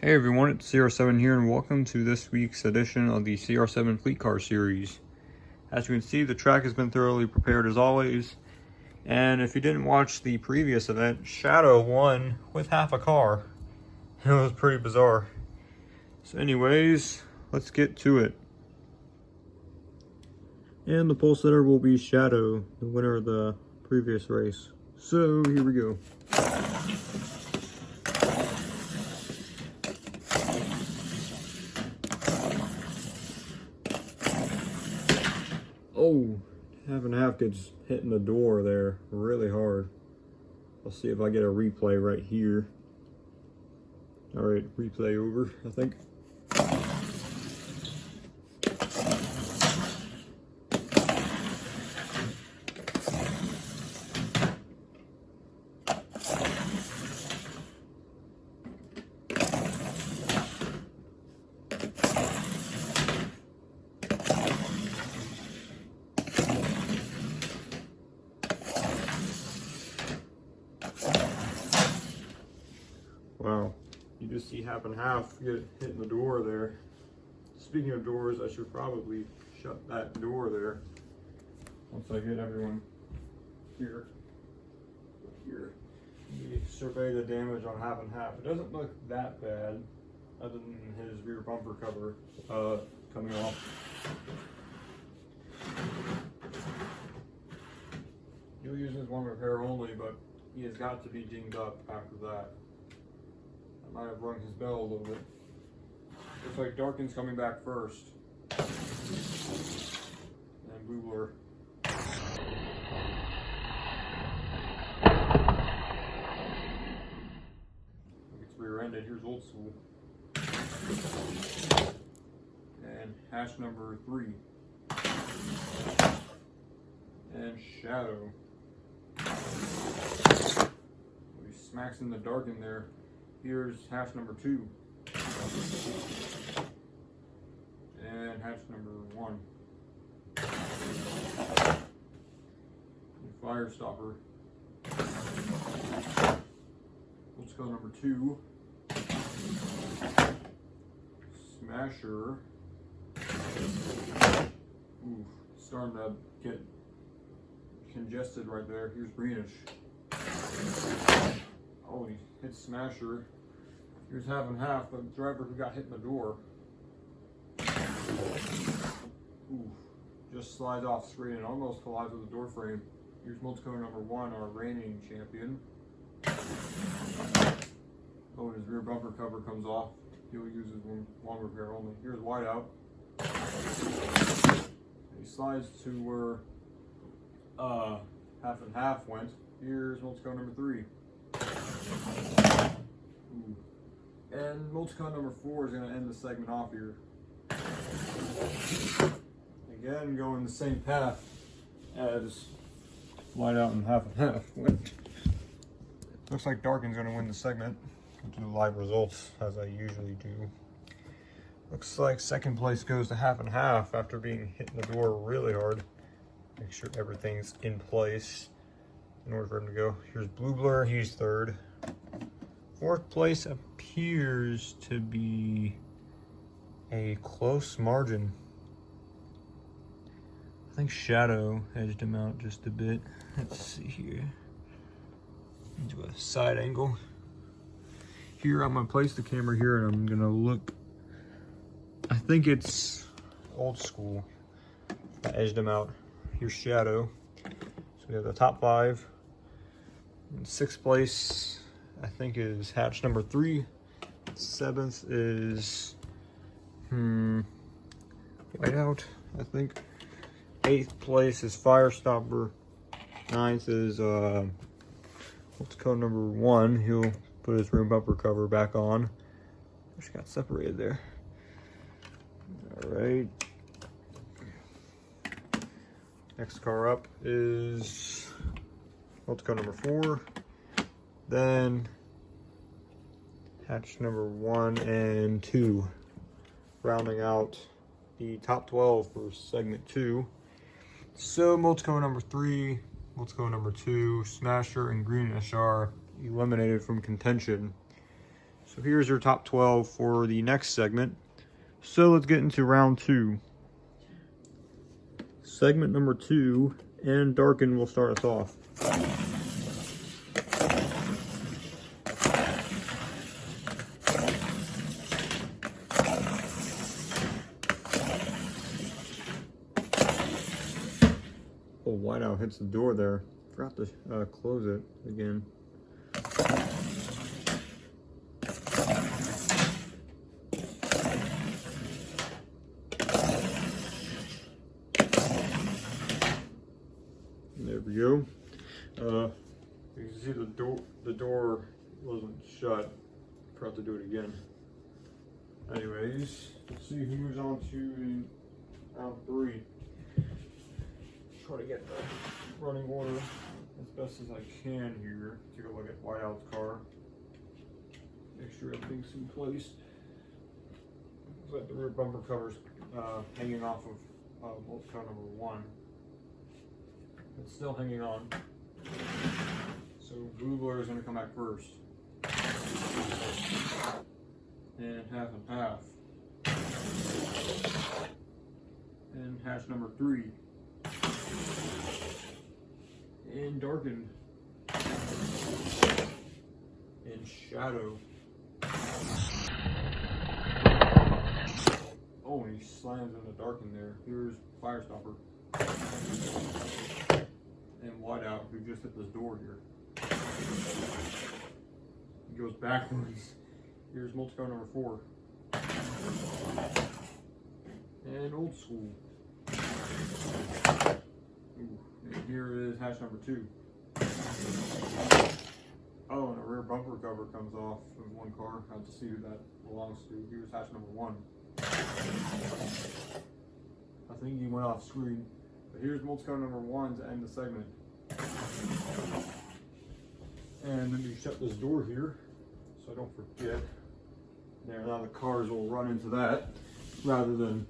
Hey everyone, it's CR7 here and welcome to this week's edition of the CR7 Fleet Car Series. As you can see, the track has been thoroughly prepared as always, and if you didn't watch the previous event, Shadow won with half a car. It was pretty bizarre. So anyways, let's get to it. And the pole sitter will be Shadow, the winner of the previous race. So here we go. Oh, half and half gets hit in the door there really hard. I'll see if I get a replay right here. All right, replay over, I think. Wow, you just see half and half get hit in the door there. Speaking of doors, I should probably shut that door there once I get everyone here. We survey the damage on half and half. It doesn't look that bad, other than his rear bumper cover coming off. He'll use this one repair only, but he has got to be dinged up after that. I might have rung his bell a little bit. Looks like Darkened's coming back first. And Blue Blur. It's rear-ended. Here's Old School. And hash number 3. And Shadow. He smacks in the Darkened there. Here's hash number 2. And hash number 1. And Fire Stopper. Let's go number 2. Smasher. Ooh, starting to get congested right there. Here's Greenish. Oh, he hit Smasher. Here's half and half, the driver who got hit in the door. Ooh, just slides off screen and almost collides with the door frame. Here's multicolor number 1, our reigning champion. Oh, and his rear bumper cover comes off. He'll use his one repair only. Here's Whiteout. He slides to where half and half went. Here's multicolor number 3. Ooh. And multicon number 4 is going to end the segment off here. Again, going the same path as Whiteout and half went. Looks like Darkened's going to win the segment. I'll do the live results as I usually do. Looks like second place goes to half and half after being hit in the door really hard. Make sure everything's in place in order for him to go. Here's Blue Blur, he's 3rd. 4th place appears to be a close margin. I think Shadow edged him out just a bit. Let's see here. Do a side angle. Here, I'm gonna place the camera here and I'm gonna look. I think it's Old School. I edged him out. Here's Shadow. So we have the top 5. In 6th place, I think is hatch number 3. 7th is Whiteout, I think. 8th place is Fire Stopper. 9th is what's code number 1. He'll put his rear bumper cover back on. Just got separated there. All right. Next car up is what's code number 4. Then hatch number 1 and 2, rounding out the top 12 for segment 2. So multicolor number 3, multicolor number 2, Smasher and Greenish are eliminated from contention. So So here's your top 12 for the next segment. So let's get into round 2. Segment number 2, and Darkened will start us off. Oh, whiteout hits the door there. Forgot to close it again. There we go. You can see the door wasn't shut. Forgot to do it again. Anyways, let's see who moves on to round 3. Try to get the running order as best as I can here. Take a look at Whiteout's car. Make sure everything's in place. Looks like the rear bumper cover's hanging off of bolt car number 1. It's still hanging on. So Googler is going to come back first. And half and half. And hatch number 3. And Darkened. And Shadow. Oh, and he slams in the Darkened there. Here's Firestopper. And Whiteout, who just hit this door here. He goes backwards. Here's multicar number 4. And Old School. Ooh, and here is hatch number 2. Oh, and a rear bumper cover comes off of one car. I have to see who that belongs to. Here's hatch number 1. I think he went off screen. But here's multicar number 1 to end the segment. And then you shut this door here, so I don't forget. There, now the cars will run into that rather than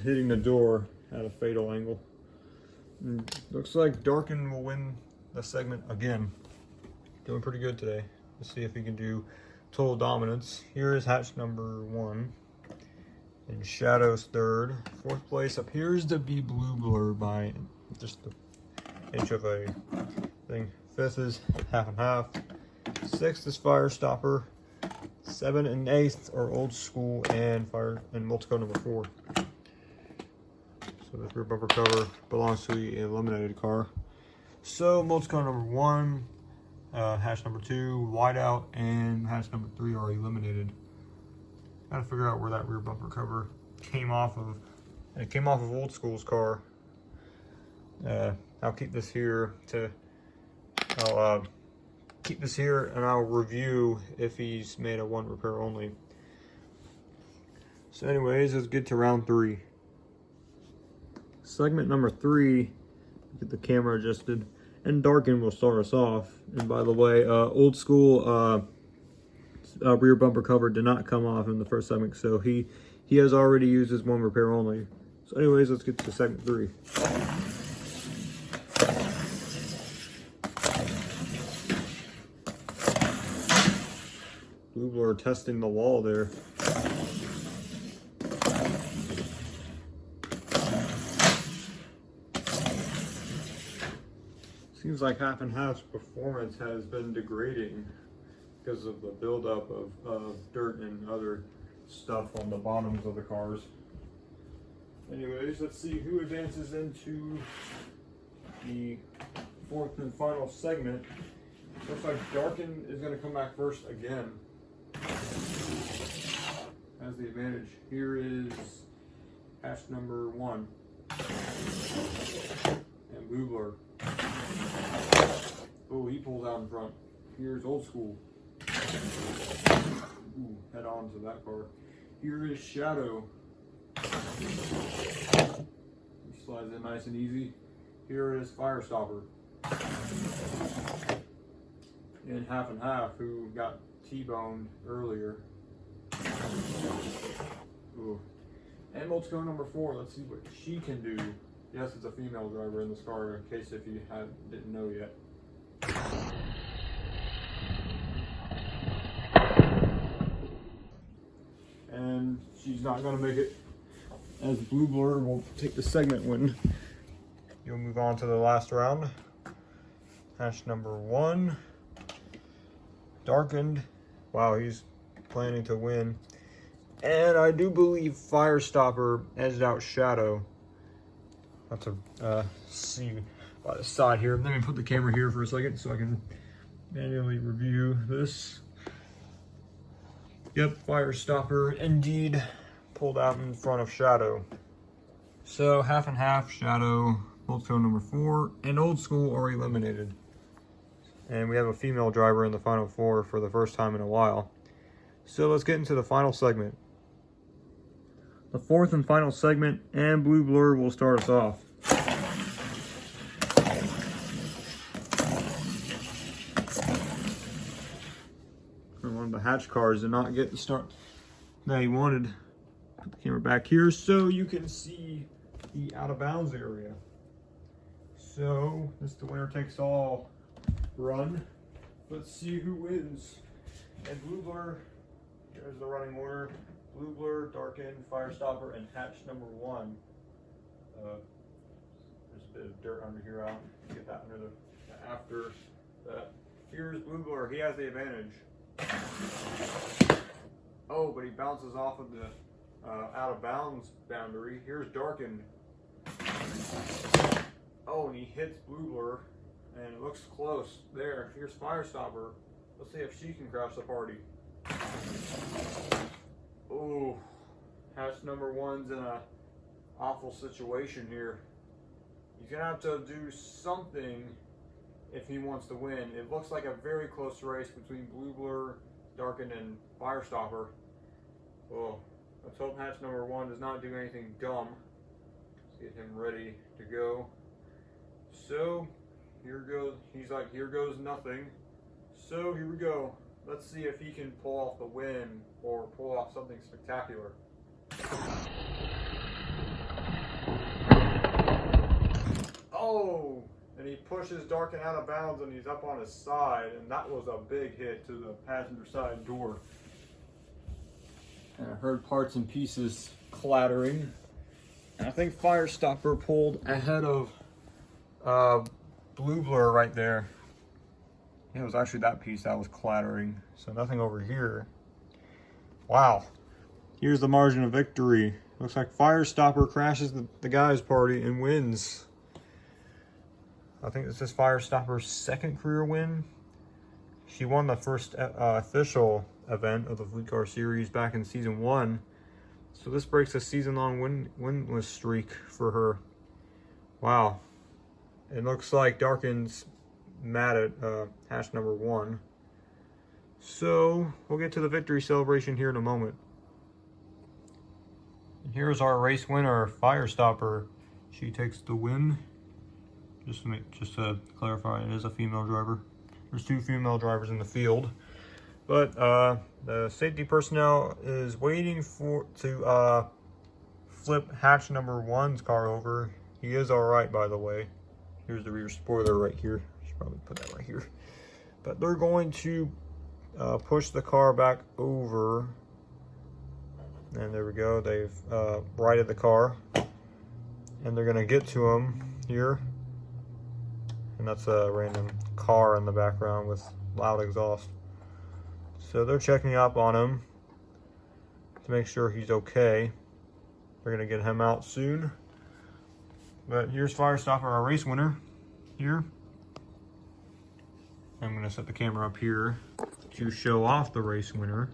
hitting the door at a fatal angle. And looks like Darkened will win the segment again. Doing pretty good today. Let's see if he can do total dominance. Here is hatch number 1. And Shadow's 3rd. 4th place appears to be Blue Blur by just an inch of a thing. 5th is half and half. 6th is Firestopper. 7th and 8th are Old School and multicar number 4. So this rear bumper cover belongs to the eliminated car. So multicar number 1, hatch number 2, Whiteout, and hatch number 3 are eliminated. Gotta figure out where that rear bumper cover came off of. It came off of Old School's car. I'll keep this here I'll keep this here and I'll review if he's made a 1 repair only. So anyways, let's get to round 3. Segment number 3, get the camera adjusted, and Darkened will start us off. And by the way, Old School rear bumper cover did not come off in the first segment, so he has already used his 1 repair only. So anyways, let's get to segment 3. Blue Blur testing the wall there. Seems like half and half's performance has been degrading because of the buildup of dirt and other stuff on the bottoms of the cars. Anyways, let's see who advances into the 4th and final segment. Looks like Darkened is going to come back first again. Has the advantage. Here is hatch number 1 and Blue Blur. Oh, he pulls out in front. Here's Old School. Ooh, head on to that car. Here is Shadow. He slides in nice and easy. Here is Firestopper. And half and half, who got T-boned earlier. Ooh. And multicar number 4, let's see what she can do. Yes, it's a female driver in this car, in case if you didn't know yet. he's not gonna make it. As Blue Blur will take the segment win. You'll move on to the last round. Hatch number 1. Darkened. Wow, he's planning to win. And I do believe Firestopper edged out Shadow. Have to see by the side here. Let me put the camera here for a second so I can manually review this. Yep, Firestopper indeed pulled out in front of Shadow. So half and half, Shadow, Bolt Code number 4, and Old School are eliminated. And we have a female driver in the final 4 for the first time in a while. So let's get into the final segment. The 4th and final segment, and Blue Blur will start us off. One of the hatch cars did not get the start that he wanted. Put the camera back here so you can see the out of bounds area. So this is the winner takes all run. Let's see who wins. And Blue Blur, here's the running order. Blue Blur, Darkened, Firestopper, and hatch number 1. There's a bit of dirt under here. I'll get that under the after that. Here's Blue Blur. He has the advantage. Oh, but he bounces off of the out of bounds boundary. Here's Darkened. Oh, and he hits Blue Blur, and it looks close. There, here's Firestopper. Let's see if she can crash the party. Oh, hatch number 1's in a awful situation here. He's gonna have to do something if he wants to win. It looks like a very close race between Blue Blur, Darkened, and Firestopper. Oh, let's hope hatch number 1 does not do anything dumb. Let's get him ready to go. So, here goes, he's like, here goes nothing. So, here we go. Let's see if he can pull off the win or pull off something spectacular. Oh! And he pushes Darkened out of bounds and he's up on his side, and that was a big hit to the passenger side door. And I heard parts and pieces clattering. And I think Firestopper pulled ahead of Blue Blur right there. It was actually that piece that was clattering, so nothing over here. Wow. Here's the margin of victory. Looks like Firestopper crashes the guys' party and wins. I think this is Firestopper's 2nd career win. She won the first official event of the Fleet Car Series back in season 1. So this breaks a season-long winless streak for her. Wow. It looks like Darkened's mad at hatch number 1. So we'll get to the victory celebration here in a moment. And here's our race winner, Firestopper. She takes the win. Just to clarify, it is a female driver. There's 2 female drivers in the field, but the safety personnel is waiting to flip hatch number 1's car over. He is all right, by the way. Here's the rear spoiler right here. Should probably put that right here. But they're going to push the car back over, and there we go. They've righted the car, and they're gonna get to him here. And that's a random car in the background with loud exhaust. So they're checking up on him to make sure he's okay. They're gonna get him out soon. But here's Firestopper, our race winner here. I'm gonna set the camera up here to show off the race winner.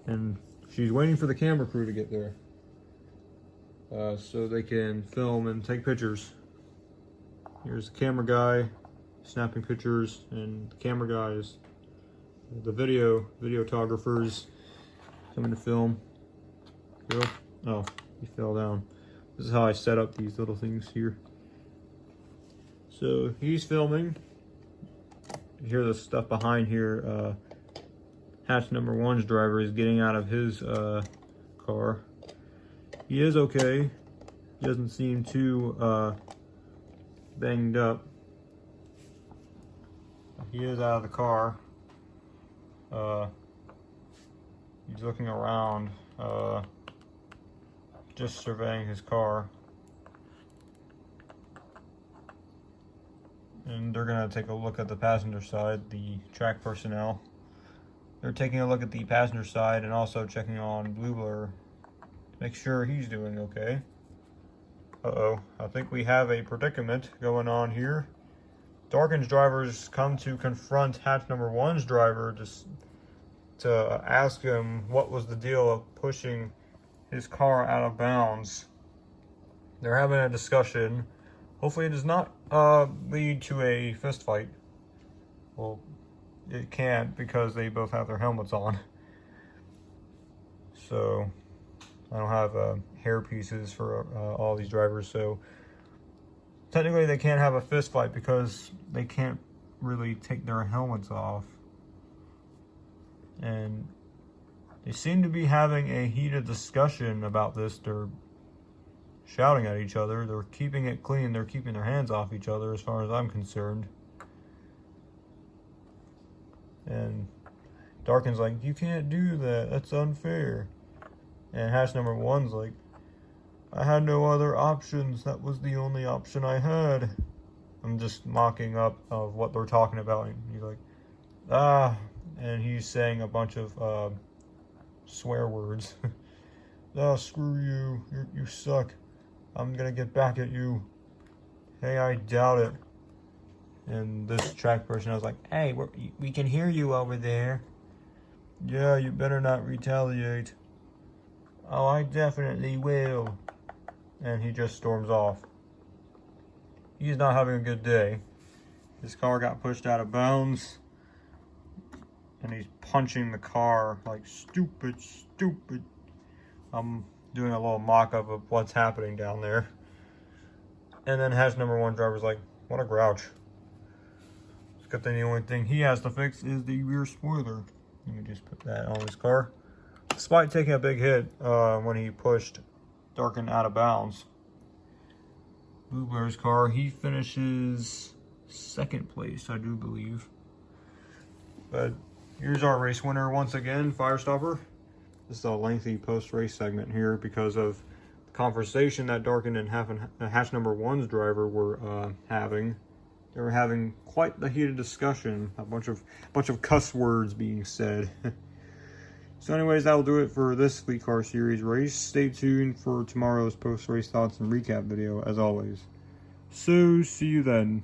And she's waiting for the camera crew to get there so they can film and take pictures. Here's the camera guy snapping pictures, and the camera guys, the videographers coming to film. Go. Oh, he fell down. This is how I set up these little things here. So he's filming. You hear the stuff behind here. Hatch number 1's driver is getting out of his car. He is okay. He doesn't seem too banged up. He is out of the car. He's looking around just surveying his car. And they're gonna take a look at the passenger side, the track personnel. They're taking a look at the passenger side and also checking on Blue Blur to make sure he's doing okay. Uh-oh, I think we have a predicament going on here. Darkened's drivers come to confront hatch number 1's driver to ask him what was the deal of pushing his car out of bounds. They're having a discussion. Hopefully it does not lead to a fist fight. Well, it can't because they both have their helmets on. So I don't have hair pieces for all these drivers, so technically they can't have a fist fight because they can't really take their helmets off. And they seem to be having a heated discussion about this. They're shouting at each other. They're keeping it clean. They're keeping their hands off each other as far as I'm concerned. And Darkened's like, you can't do that. That's unfair. And hatch number 1's like, I had no other options. That was the only option I had. I'm just mocking up of what they're talking about. And he's like, ah. And he's saying a bunch of swear words. Oh, screw you. You suck. I'm gonna get back at you. Hey, I doubt it. And this track person was like, hey, we can hear you over there. Yeah, you better not retaliate. Oh, I definitely will. And he just storms off. He's not having a good day. His car got pushed out of bounds. And he's punching the car like, stupid, stupid. I'm doing a little mock-up of what's happening down there. And then hatch number 1 driver's like, what a grouch. It's good thing the only thing he has to fix is the rear spoiler. Let me just put that on his car. Despite taking a big hit when he pushed Darkened out of bounds. Blue Blur's car, he finishes 2nd place, I do believe. But here's our race winner once again, Firestopper. This is a lengthy post-race segment here because of the conversation that Darkened and hatch number 1's driver were having. They were having quite the heated discussion, a bunch of cuss words being said. So anyways, that'll do it for this Fleet Car Series race. Stay tuned for tomorrow's post-race thoughts and recap video, as always. So, see you then.